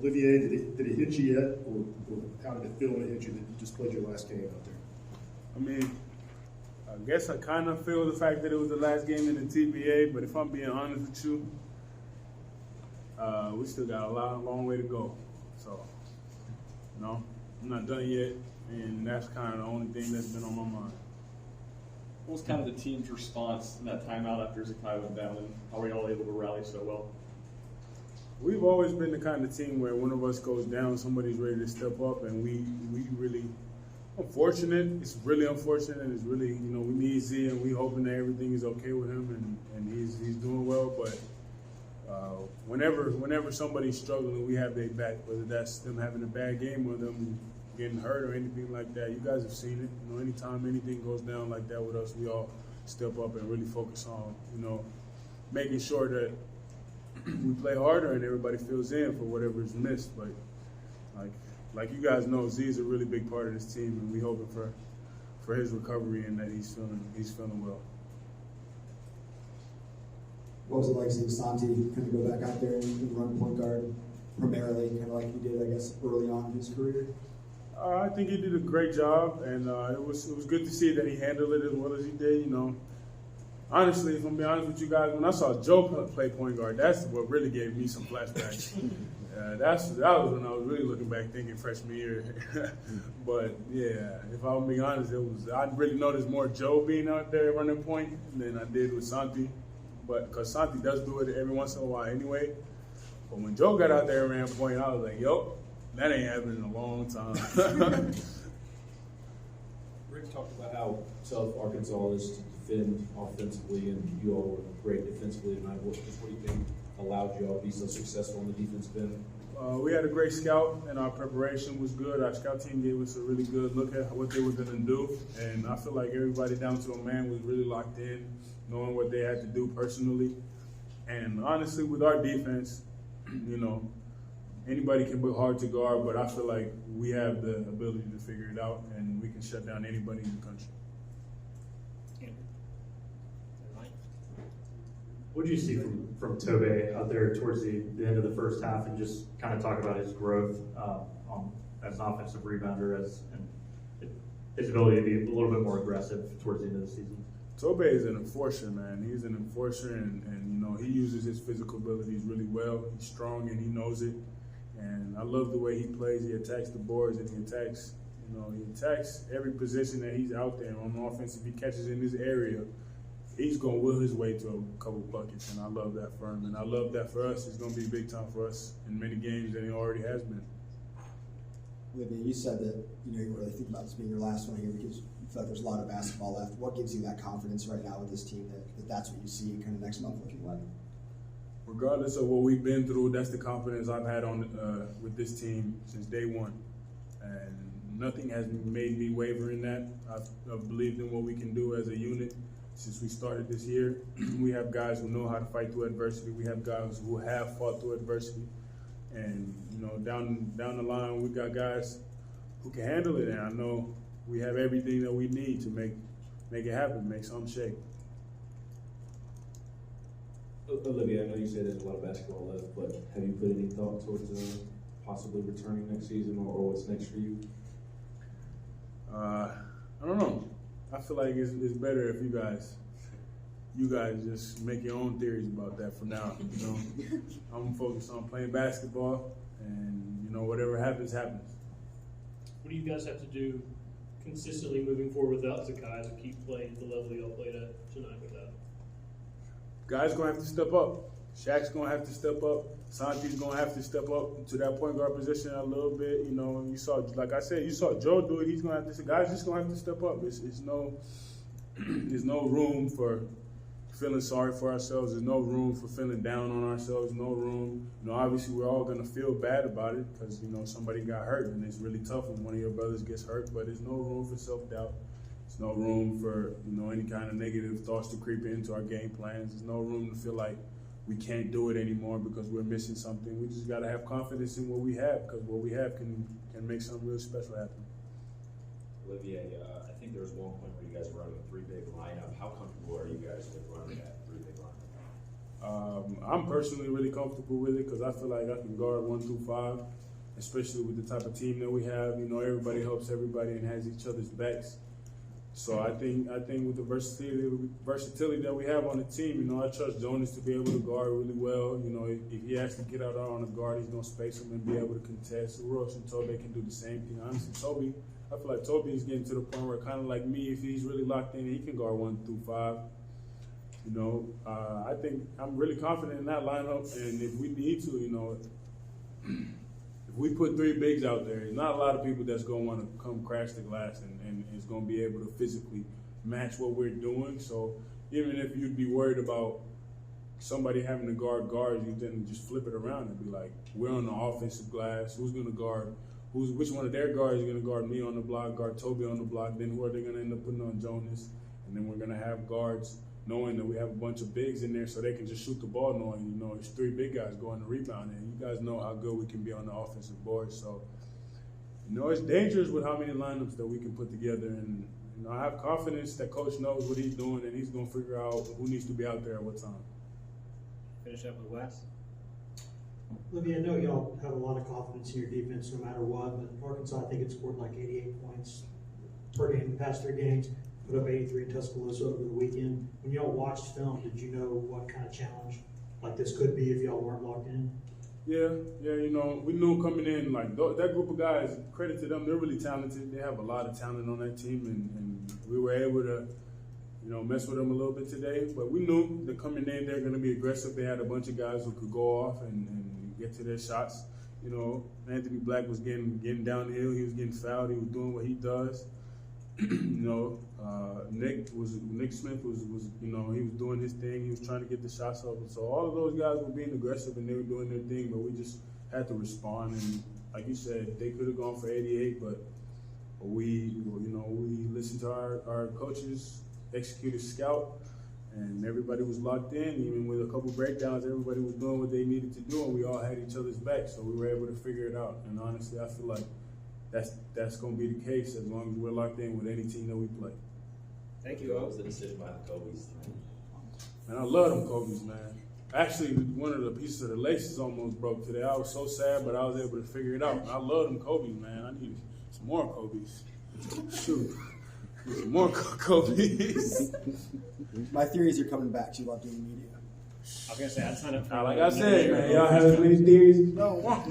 Olivier, did it hit you yet, or how did it feel when it hit you that you just played your last game out there? I mean, I guess I kind of feel the fact that it was the last game in the TBA, but if I'm being honest with you, we still got a long way to go. So, I'm not done yet, and that's kind of the only thing that's been on my mind. What was kind of the team's response in that timeout after Zakai went down, and how were you all able to rally so well? We've always been the kind of team where one of us goes down, somebody's ready to step up, and we really unfortunate. It's really unfortunate, and it's really, we need Z, and we hoping that everything is okay with him, and he's doing well. But whenever somebody's struggling, we have their back, whether that's them having a bad game or them getting hurt or anything like that. You guys have seen it. Anytime anything goes down like that with us, we all step up and really focus on, making sure that we play harder and everybody fills in for whatever is missed. But like you guys know, Z is a really big part of this team, and we hoping for his recovery and that he's feeling well. What was it like seeing Santi kind of go back out there and run point guard primarily, kind of like he did, I guess, early on in his career? I think he did a great job, and it was good to see that he handled it as well as he did. Honestly, if I'm being honest with you guys, when I saw Joe play point guard, that's what really gave me some flashbacks. That was when I was really looking back, thinking freshman year. But yeah, if I'm being honest, I really noticed more Joe being out there running point than I did with Santi. But because Santi does do it every once in a while anyway. But when Joe got out there and ran point, I was like, yo, that ain't happened in a long time. Rick talked about how tough Arkansas is to defend offensively, and you all were great defensively tonight. What do you think allowed you all to be so successful on the defensive end? We had a great scout, and our preparation was good. Our scout team gave us a really good look at what they were going to do, and I feel like everybody down to a man was really locked in, knowing what they had to do personally. And honestly, with our defense, anybody can be hard to guard, but I feel like we have the ability to figure it out, and we can shut down anybody in the country. What did you see from Tobe out there towards the end of the first half, and just kind of talk about his growth as an offensive rebounder, and his ability to be a little bit more aggressive towards the end of the season? Tobe is an enforcer, man. He's an enforcer, and he uses his physical abilities really well. He's strong, and he knows it. And I love the way he plays. He attacks the boards, and he attacks every position that he's out there on offense. If he catches in this area, he's going to will his way to a couple buckets, and I love that for him. And I love that for us. It's going to be big time for us in many games than it already has been. Olivier, you said that you really think about this being your last one here because you feel like there's a lot of basketball left. What gives you that confidence right now with this team that that's what you see kind of next month looking like? Regardless of what we've been through, that's the confidence I've had with this team since day one. And nothing has made me waver in that. I've believed in what we can do as a unit. Since we started this year, we have guys who know how to fight through adversity. We have guys who have fought through adversity. And, down the line, we got guys who can handle it. And I know we have everything that we need to make it happen, make something shake. Olivier, I know you said there's a lot of basketball left, but have you put any thought towards possibly returning next season or what's next for you? I don't know. I feel like it's better if you guys just make your own theories about that for now. I'm focused on playing basketball, and whatever happens, happens. What do you guys have to do consistently moving forward without Zakai to keep playing at the level y'all played at tonight without? Guys gonna have to step up. Shaq's gonna have to step up. Santi's gonna have to step up to that point guard position a little bit. You saw, like I said, you saw Joe do it. He's gonna have to. Guys just gonna have to step up. There's no room for feeling sorry for ourselves. There's no room for feeling down on ourselves. No room. Obviously we're all gonna feel bad about it because somebody got hurt, and it's really tough when one of your brothers gets hurt. But there's no room for self-doubt. There's no room for any kind of negative thoughts to creep into our game plans. There's no room to feel like we can't do it anymore because we're missing something. We just got to have confidence in what we have, because what we have can make something really special happen. Olivier, I think there was one point where you guys were running a three-big lineup. How comfortable are you guys with running that three-big lineup? I'm personally really comfortable with it because I feel like I can guard 1 through 5, especially with the type of team that we have. You know, everybody helps everybody and has each other's backs. So I think with the versatility that we have on the team, you know, I trust Jonas to be able to guard really well. You know, if he has to get out on a guard, he's gonna space him and be able to contest. Royce and Toby can do the same thing. Honestly, I feel like Toby is getting to the point where, kind of like me, if he's really locked in, he can guard 1 through 5. You know, I think I'm really confident in that lineup, and if we need to, you know, if we put 3 bigs out there, there's not a lot of people that's going to want to come crash the glass and is going to be able to physically match what we're doing. So even if you'd be worried about somebody having to guard guards, you then just flip it around and be like, we're on the offensive glass. Who's going to guard? Which one of their guards is going to guard me on the block, guard Toby on the block? Then who are they going to end up putting on Jonas? And then we're going to have guards knowing that we have a bunch of bigs in there so they can just shoot the ball, knowing, you know, it's 3 big guys going to rebound. And you guys know how good we can be on the offensive board. So, you know, it's dangerous with how many lineups that we can put together. And, you know, I have confidence that Coach knows what he's doing and he's going to figure out who needs to be out there at what time. Finish up with Wes. Olivier, I know y'all have a lot of confidence in your defense no matter what, but Arkansas, I think it scored like 88 points per game the past 3 games. Put up 83 in Tuscaloosa over the weekend. When y'all watched film, did you know what kind of challenge like this could be if y'all weren't locked in? Yeah, you know, we knew coming in, like, that group of guys, credit to them, they're really talented. They have a lot of talent on that team, and we were able to, you know, mess with them a little bit today. But we knew that coming in, they're going to be aggressive. They had a bunch of guys who could go off and get to their shots. You know, Anthony Black was getting downhill. He was getting fouled. He was doing what he does. You know, Nick Smith was, you know, he was doing his thing. He was trying to get the shots up. So all of those guys were being aggressive and they were doing their thing, but we just had to respond. And like you said, they could have gone for 88, but we listened to our coaches, executed scout, and everybody was locked in. Even with a couple breakdowns, everybody was doing what they needed to do, and we all had each other's back. So we were able to figure it out. And honestly, I feel like that's going to be the case as long as we're locked in with any team that we play. Thank you. What was the decision by the Kobe's? Man, I love them Kobe's, man. Actually, one of the pieces of the laces almost broke today. I was so sad, but I was able to figure it out. I love them Kobe's, man. I need some more Kobe's. Shoot. Some more Kobe's. My theories are coming back to you about doing media. I was going to say, I'd sign up for Like I said, man, y'all have as many theories as y'all want.